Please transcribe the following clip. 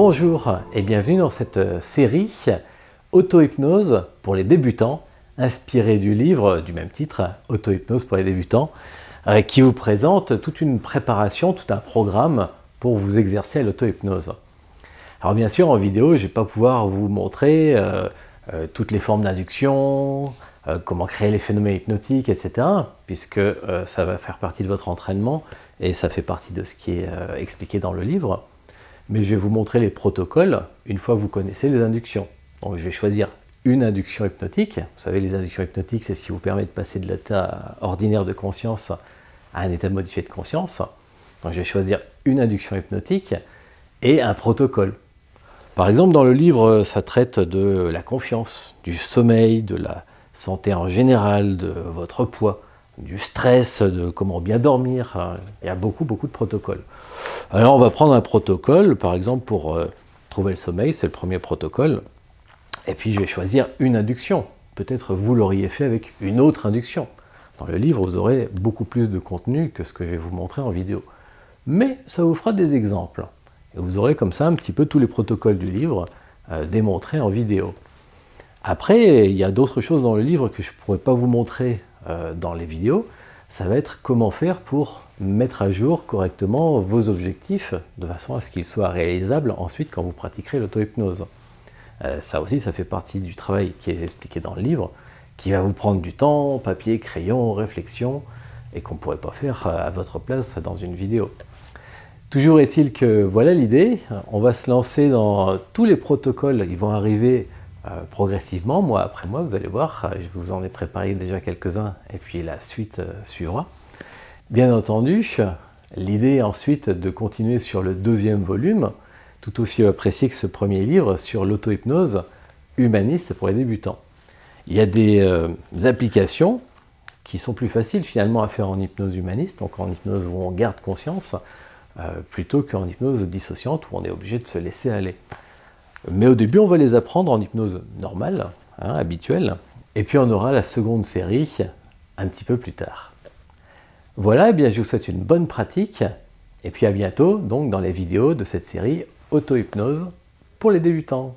Bonjour et bienvenue dans cette série Auto-hypnose pour les débutants, inspirée du livre du même titre, Auto-hypnose pour les débutants, qui vous présente toute une préparation, tout un programme pour vous exercer à l'auto-hypnose. Alors bien sûr, en vidéo, je ne vais pas pouvoir vous montrer toutes les formes d'induction, comment créer les phénomènes hypnotiques, etc. puisque ça va faire partie de votre entraînement et ça fait partie de ce qui est expliqué dans le livre. Mais je vais vous montrer les protocoles une fois que vous connaissez les inductions. Donc je vais choisir une induction hypnotique. Vous savez, les inductions hypnotiques, c'est ce qui vous permet de passer de l'état ordinaire de conscience à un état modifié de conscience. Donc je vais choisir une induction hypnotique et un protocole. Par exemple, dans le livre, ça traite de la confiance, du sommeil, de la santé en général, de votre poids, du stress, de comment bien dormir. Il y a beaucoup de protocoles. Alors on va prendre un protocole, par exemple pour trouver le sommeil, c'est le premier protocole. Et puis je vais choisir une induction. Peut-être vous l'auriez fait avec une autre induction. Dans le livre, vous aurez beaucoup plus de contenu que ce que je vais vous montrer en vidéo. Mais ça vous fera des exemples. Et vous aurez comme ça un petit peu tous les protocoles du livre démontrés en vidéo. Après, il y a d'autres choses dans le livre que je ne pourrais pas vous montrer dans les vidéos. Ça va être comment faire pour mettre à jour correctement vos objectifs de façon à ce qu'ils soient réalisables ensuite quand vous pratiquerez l'auto-hypnose. Ça aussi, ça fait partie du travail qui est expliqué dans le livre, qui va vous prendre du temps, papier, crayon, réflexion, et qu'on ne pourrait pas faire à votre place dans une vidéo. Toujours est-il que voilà l'idée, on va se lancer dans tous les protocoles, ils vont arriver progressivement, mois après mois, vous allez voir, je vous en ai préparé déjà quelques-uns, et puis la suite suivra. Bien entendu, l'idée est ensuite de continuer sur le deuxième volume, tout aussi apprécié que ce premier livre sur l'auto-hypnose humaniste pour les débutants. Il y a des applications qui sont plus faciles finalement à faire en hypnose humaniste, donc en hypnose où on garde conscience, plutôt qu'en hypnose dissociante où on est obligé de se laisser aller. Mais au début, on va les apprendre en hypnose normale, habituelle, et puis on aura la seconde série un petit peu plus tard. Voilà, eh bien, je vous souhaite une bonne pratique, et puis à bientôt donc, dans les vidéos de cette série Auto-hypnose pour les débutants.